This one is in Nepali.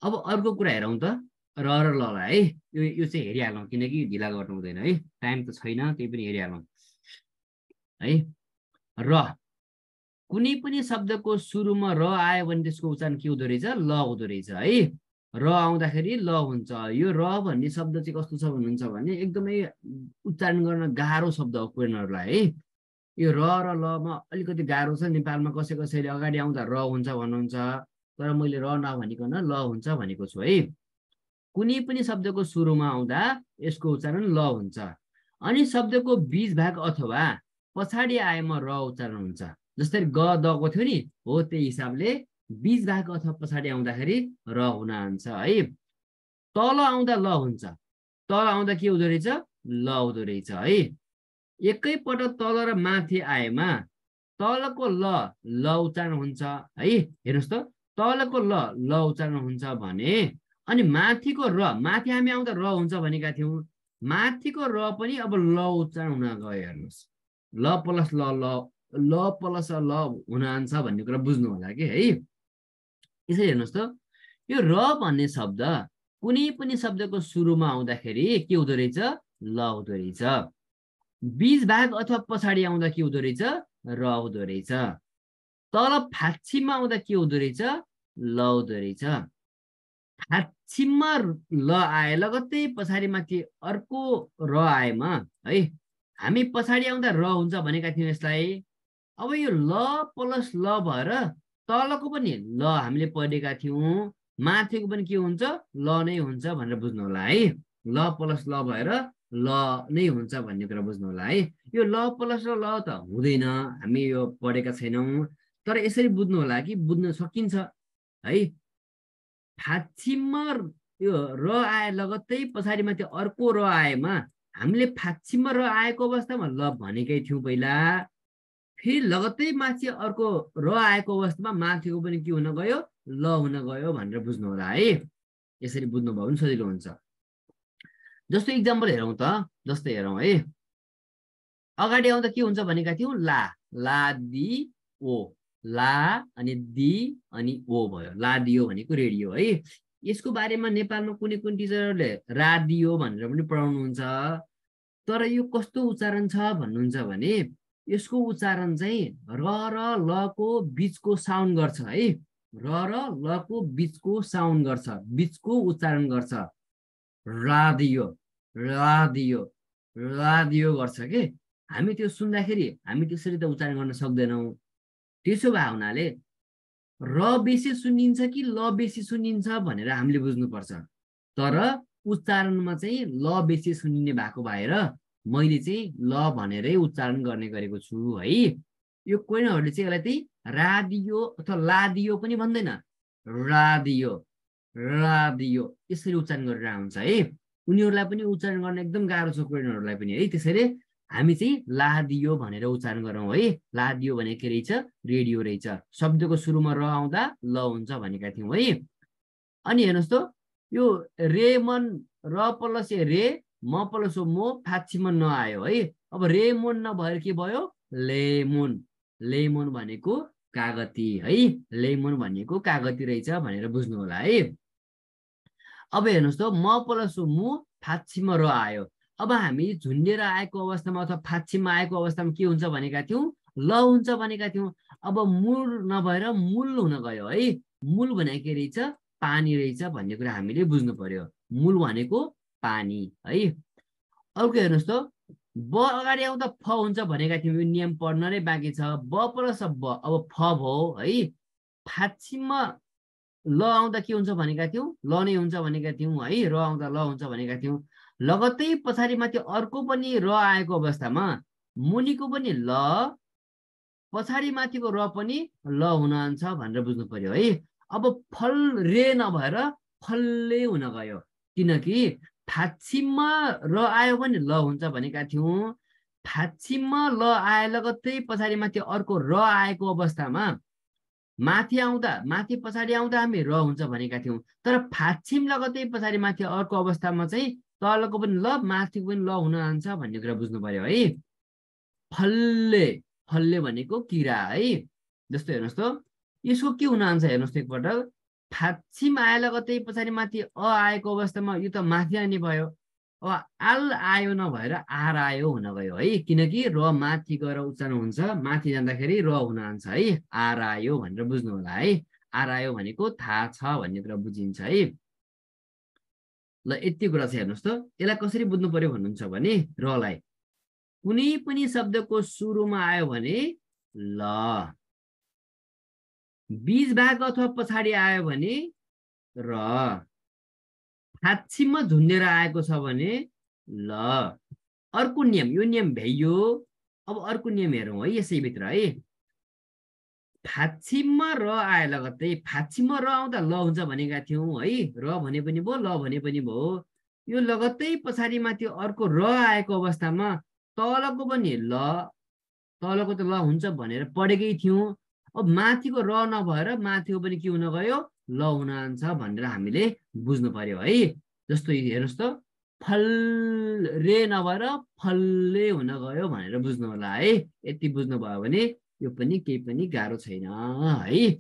अब अर्को कुरा हेरौँ त र र ल है यो चाहिँ हेरिहालौँ किनकि ढिला गर्नु हुँदैन है टाइम त छैन त्यही पनि हेरिहालौँ है र कुनै पनि शब्दको सुरुमा र आयो भने त्यसको उच्चारण के हुँदो रहेछ ल हुँदो रहेछ है र आउँदाखेरि ल हुन्छ यो र भन्ने शब्द चाहिँ कस्तो छ भन्नुहुन्छ भने एकदमै उच्चारण गर्न गाह्रो शब्द हो कोहीहरूलाई है यो र र लमा अलिकति गाह्रो छ नेपालमा कसैले अगाडि आउँदा र हुन्छ भन्नुहुन्छ तर मैले र नभनिकन ल हुन्छ भनेको छु है कुनै पनि शब्दको सुरुमा आउँदा यसको उच्चारण ल हुन्छ अनि शब्दको बीच भाग अथवा पछाडि आएमा र उच्चारण हुन्छ जस्तै ग दको थियो नि हो त्यही हिसाबले बीच भाग अथवा पछाडि आउँदाखेरि र हुन जान्छ है तल आउँदा ल हुन्छ तल आउँदा के हुँदो रहेछ ल हुँदो रहेछ है एकैपटक तल र माथि आएमा तलको ल उच्चारण हुन्छ है हेर्नुहोस् त तलको ल उच्चारण हुन्छ भने अनि माथिको र माथि हामी आउँदा र हुन्छ भनेका थियौँ माथिको र पनि अब ल उच्चारण हुन गयो हेर्नुहोस् ल प्लस ल प्लस ल हुन जान्छ भन्ने कुरा बुझ्नु होला कि है यसरी हेर्नुहोस् त यो र भन्ने शब्द कुनै पनि शब्दको सुरुमा आउँदाखेरि के हुँदो रहेछ ल हुँदो रहेछ बीच भाग अथवा पछाडि आउँदा के हुँदो रहेछ र हुँदो रहेछ तल फाक्षीमा आउँदा के हुँदो रहेछ ल हुँदो रहेछ फाक्षीमा ल आए लगत्तै पछाडि माथि अर्को र आएमा है हामी पछाडि आउँदा र हुन्छ भनेका थियौँ यसलाई अब यो ल प्लस ल भएर तलको पनि ल हामीले पढेका थियौँ माथिको पनि के हुन्छ ल नै हुन्छ भनेर बुझ्नु होला है ल प्लस ल भएर ल नै हुन्छ भन्ने कुरा बुझ्नु होला है यो ल प्लस ल त हुँदैन हामी यो पढेका छैनौँ तर यसरी बुझ्नु होला कि बुझ्न सकिन्छ है फाक्षीमा यो र आए लगत्तै पछाडि माथि अर्को र आएमा हामीले फाक्षीमा र आएको अवस्थामा ल भनेकै थियौँ पहिला फेरि लगत्तै माथि अर्को र आएको अवस्थामा माथिको पनि के हुन गयो ल हुन गयो भनेर बुझ्नु होला है यसरी बुझ्नुभयो भने सजिलो हुन्छ जस्तो इक्जाम्पल हेरौँ त जस्तै हेरौँ है अगाडि आउँदा के हुन्छ भनेका थियौँ ला दि ओ ला अनि दि अनि ओ भयो लादियो भनेको रेडियो है यसको बारेमा नेपालमा कुनै कुनै टिचरहरूले राडियो भनेर पनि पढाउनुहुन्छ तर यो कस्तो उच्चारण छ भन्नुहुन्छ भने यसको उच्चारण चाहिँ र लको बीचको साउन्ड गर्छ है र लको बीचको साउन्ड गर्छ बीचको उच्चारण गर्छ रादियो रादियो रादियो गर्छ के हामी त्यो सुन्दाखेरि हामी त्यसरी त उच्चारण गर्न सक्दैनौँ त्यसो भए हुनाले र बेसी सुनिन्छ कि ल बेसी सुनिन्छ भनेर हामीले बुझ्नुपर्छ तर उच्चारणमा चाहिँ ल बेसी सुनिने भएको भएर मैले चाहिँ ल भनेरै उच्चारण गर्ने गरेको छु है यो कोहीहरूले चाहिँ यसलाई चाहिँ रादियो अथवा लादियो पनि भन्दैन रादियो रादियो यसरी उच्चारण गरेर आउँछ है उनीहरूलाई पनि उच्चारण गर्न एकदम गाह्रो छ कोहीहरूलाई पनि है त्यसैले हामी चाहिँ लादियो भनेर उच्चारण गरौँ है लादियो भने के रहेछ रेडियो रहेछ शब्दको सुरुमा र आउँदा ल हुन्छ भनेका थियौँ है अनि हेर्नुहोस् त यो रेमन र प्लस रे म प्लस मो फाक्षीमा नआयो है अब रेमोन नभएर के भयो लेमोन लेमोन भनेको कागती है लेमोन भनेको कागती रहेछ भनेर बुझ्नु होला है अब हेर्नुहोस् त म प्लस मु फाक्षीमा र आयो अब हामी झुन्डेर आएको अवस्थामा अथवा फाक्षीमा आएको अवस्थामा के हुन्छ भनेका थियौँ ल हुन्छ भनेका थियौँ अब मूल नभएर मूल हुन गयो है मूल भनेको के रहेछ पानी रहेछ भन्ने कुरा हामीले बुझ्नु पर्यो मूल भनेको पानी है अर्को हेर्नुहोस् त ब अगाडि आउँदा फ हुन्छ भनेका थियौँ यो नियम पढ्न नै बाँकी छ ब प्लस ब अब फ भयो है फाक्षीमा ल आउँदा के हुन्छ भनेका थियौँ ल नै हुन्छ भनेका थियौँ है र आउँदा ल हुन्छ भनेका थियौँ लगत्तै पछाडि माथि अर्को पनि र आएको अवस्थामा मुनिको पनि ल पछाडि माथिको र पनि ल हुन जान्छ भनेर बुझ्नु पर्यो है अब फल रे नभएर फल्ले हुन गयो किनकि फाक्षीमा र आयो भने ल हुन्छ भनेका थियौँ फाक्षीमा ल आए लगत्तै पछाडि माथि अर्को र आएको अवस्थामा माथि आउँदा माथि पछाडि आउँदा हामी र हुन्छ भनेका थियौँ तर फाक्षीम लगत्तै पछाडि माथि अर्को अवस्थामा चाहिँ तलको पनि ल माथिको पनि ल हुन जान्छ भन्ने कुरा बुझ्नु पर्यो है फल्ले फल्ले भनेको किरा है जस्तो हेर्नुहोस् त यसको के हुन जान्छ हेर्नुहोस् त एकपटक फाछिम आए लगतै पछाडि माथि अ आएको अवस्थामा यो त माथि आउने भयो। अब आल आयो नभएर आर आयो हुन गयो है, किनकि र माथि गएर उच्चारण हुन्छ, माथि जाँदाखेरि र हुन जान्छ है। आर आयो भनेर बुझ्नु होला है। आर आयो भनेको थाहा छ भन्ने कुरा बुझिन्छ है। ल यति कुरा चाहिँ हेर्नुहोस् त, यसलाई कसरी बुझ्नु पर्यो भन्नुहुन्छ भने रलाई कुनै पनि शब्दको सुरुमा आयो भने ल, बीज भाग अथवा पछाडि आयो भने र, फाछिममा झुन्डेर आएको छ भने ल। अर्को नियम, यो नियम भ्याइयो। अब अर्को नियम हेरौँ है यसैभित्र है। फाछिममा र आए लगत्तै, फाछिममा र आउँदा ल हुन्छ भनेका थियौँ है। र भने पनि भयो, ल भने पनि भयो। यो लगत्तै पछाडि माथि अर्को र आएको अवस्थामा तलको पनि ल, तलको त ल हुन्छ भनेर पढेकै थियौँ। अब माथिको र नभएर माथिको पनि के हुन गयो, ल हुन जान्छ भनेर हामीले बुझ्नु पर्यो है। जस्तो हेर्नुहोस् त, फल रे नभएर फल्ले हुन गयो भनेर बुझ्नु होला है। यति बुझ्नु भयो भने यो पनि केही पनि गाह्रो छैन है।